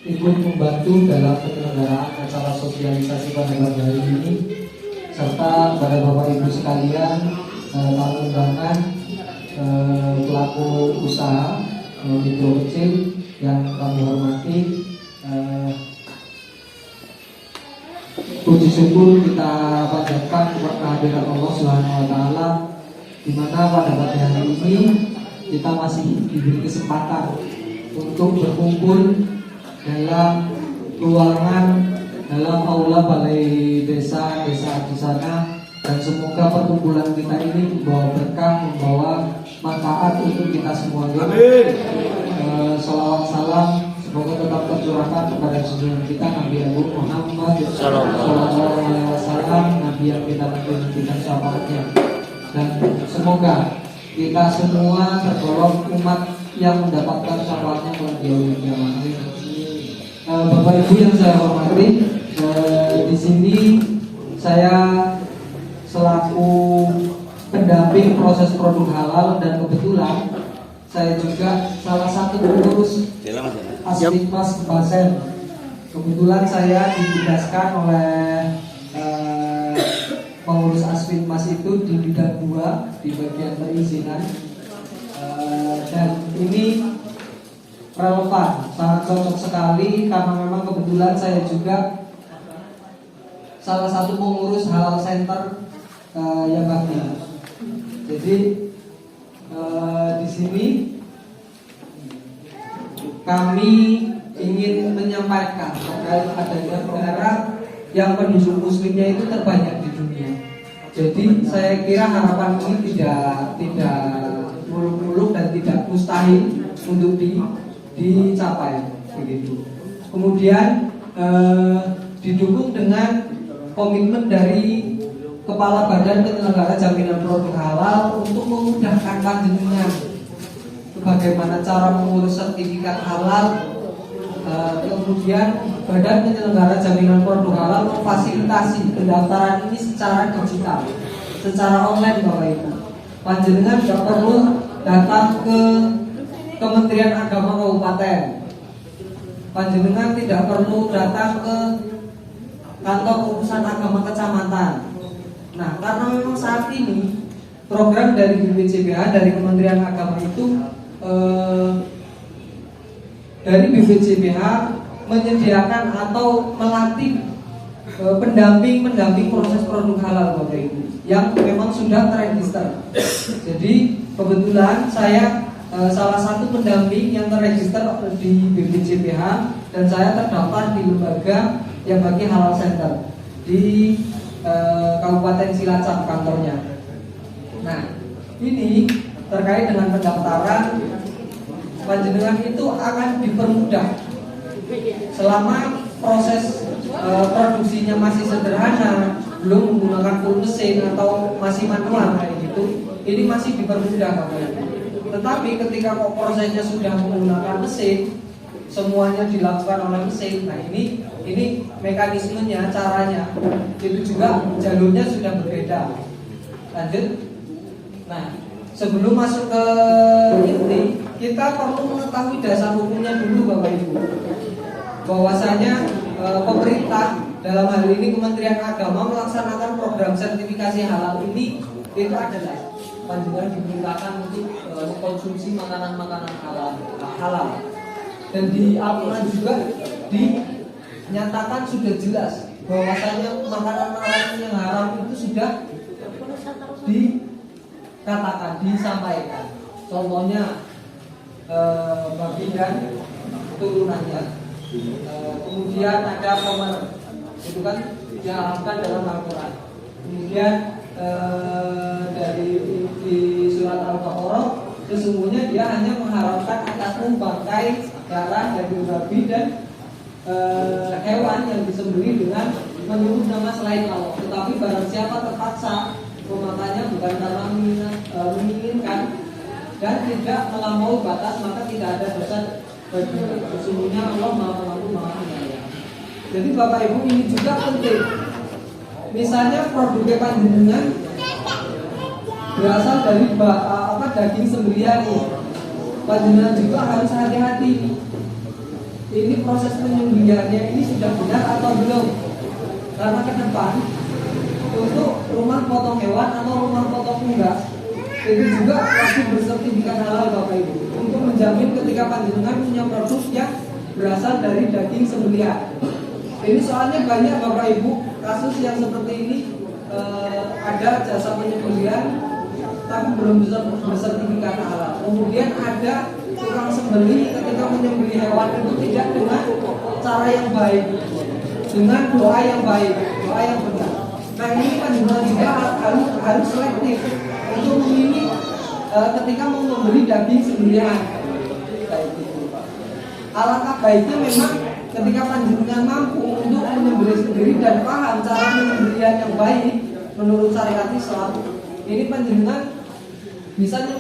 ikut membantu dalam penyelenggaraan acara sosialisasi pada pagi hari ini, serta pada Bapak Ibu sekalian, tamu undangan, pelaku usaha mikro kecil yang kami hormati. Puji syukur kita panjatkan kehadirat Allah Subhanahu wa taala, di mana pada pagi hari ini kita masih diberi kesempatan untuk berkumpul dalam ruangan dalam aula balai desa di sana, dan semoga perkumpulan kita ini membawa berkah, membawa manfaat untuk kita semuanya. Salawat salam semoga tetap tercurahkan kepada junjungan kita Nabi Abu Muhammad Sallallahu Alaihi Wasallam, Nabi yang kita nantikan syafaatnya, dan semoga kita semua tergolong umat yang mendapatkan syafaatnya pada yaumul kiamat. Bapak Ibu yang saya hormati, di sini saya selaku pendamping proses produk halal, dan kebetulan saya juga salah satu pengurus Asfikmas Basen. Kebetulan saya ditugaskan oleh pengurus Asfikmas itu di bidang 2 di bagian perizinan, dan ini relevan, sangat cocok sekali karena memang kebetulan saya juga salah satu pengurus halal center yang bagus. Jadi di sini kami ingin menyampaikan terkait adanya negara yang penduduk muslimnya itu terbanyak di dunia. Jadi saya kira harapan ini tidak muluk-muluk dan tidak mustahil untuk dicapai begitu. Kemudian didukung dengan komitmen dari Kepala Badan Penyelenggara Jaminan Produk Halal untuk memudahkan panjenengan bagaimana cara mengurus sertifikat halal. Kemudian Badan Penyelenggara Jaminan Produk Halal memfasilitasi pendaftaran ini secara digital, secara online, Bapak Ibu. Panjenengan tidak perlu datang ke Kementerian Agama Kabupaten, panjenengan tidak perlu datang ke kantor urusan agama kecamatan. Nah, karena memang saat ini program dari BPJPH, dari Kementerian Agama itu dari BPJPH menyediakan atau melatih pendamping proses produk halal, Bapak Ibu, yang memang sudah terregister. Jadi kebetulan saya salah satu pendamping yang terregister di BPJPH, dan saya terdaftar di lembaga yang bagi halal center di Kabupaten Cilacap kantornya. Nah, ini terkait dengan pendaftaran, panjenengan itu akan dipermudah selama proses produksinya masih sederhana, belum menggunakan full mesin atau masih manual kayak gitu. Ini masih dipermudah, Bapak Ibu. Tetapi ketika prosesnya sudah menggunakan mesin, semuanya dilakukan oleh mesin. Nah, ini mekanismenya, caranya itu juga jalurnya sudah berbeda. Lanjut. Nah, sebelum masuk ke inti, kita perlu mengetahui dasar hukumnya dulu, Bapak Ibu. Bahwasanya pemerintah, dalam hal ini Kementerian Agama, melaksanakan program sertifikasi halal ini itu adalah panjenengan diperintahkan untuk mengkonsumsi makanan-makanan halal. Dan di aturan juga dinyatakan sudah jelas bahwasanya makanan-makanan yang haram itu sudah dikatakan, disampaikan. Contohnya babi dan turunannya. Kemudian ada pemer, itu kan diharamkan dalam Al-Quran. Kemudian di surat Al-Baqarah, sesungguhnya dia hanya mengharamkan atasmu bangkai, darah dari babi dan hewan yang disembelih dengan menyebut nama selain Allah. Tetapi barang siapa terpaksa memakannya bukan karena menginginkan dan tidak melampaui batas, maka tidak ada dosa baginya. Sesungguhnya Allah Maha Pengampun, Maha Penyayang. Jadi Bapak Ibu, ini juga penting. Misalnya produk panjenengan berasal dari daging sembelihan, panjenengan juga harus hati-hati. ini proses penyembelihannya ini sudah benar atau belum. Karena ke depan untuk rumah potong hewan atau rumah potong unggas itu juga wajib bersertifikat halal Bapak Ibu untuk menjamin ketika panjenengan punya produk yang berasal dari daging sembelihan. Ini soalnya banyak Bapak Ibu kasus yang seperti ini, ada jasa penyembelihan tapi belum bisa bersertifikat halal. Kemudian ada tukang sembelih ketika menyembelih hewan itu tidak dengan cara yang baik, dengan doa yang baik, doa yang benar. Nah ini panjenengan juga harus selektif untuk memilih ketika mau membeli daging sembelihan. Alangkah baiknya memang ketika panjenengan mampu untuk menyembelih sendiri dan paham cara penyembelihan yang baik menurut syariat Islam, ini panjenengan bisa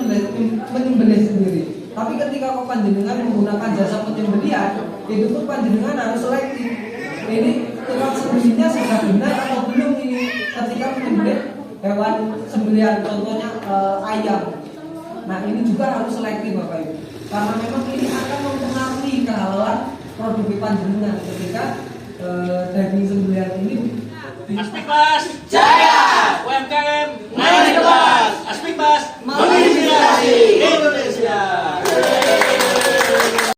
menyembelih sendiri. Tapi ketika panjenengan menggunakan jasa penyembelihan, itu pun panjenengan harus selektif. Ini tukang sembelihnya sudah benar atau belum ini ketika menyembelih hewan sembelihan, contohnya ayam. Nah ini juga harus selektif Bapak Ibu, karena memang ini akan mempengaruhi kehalalan produk panjenengan ketika daging sembelihan ini. Mas Jaya.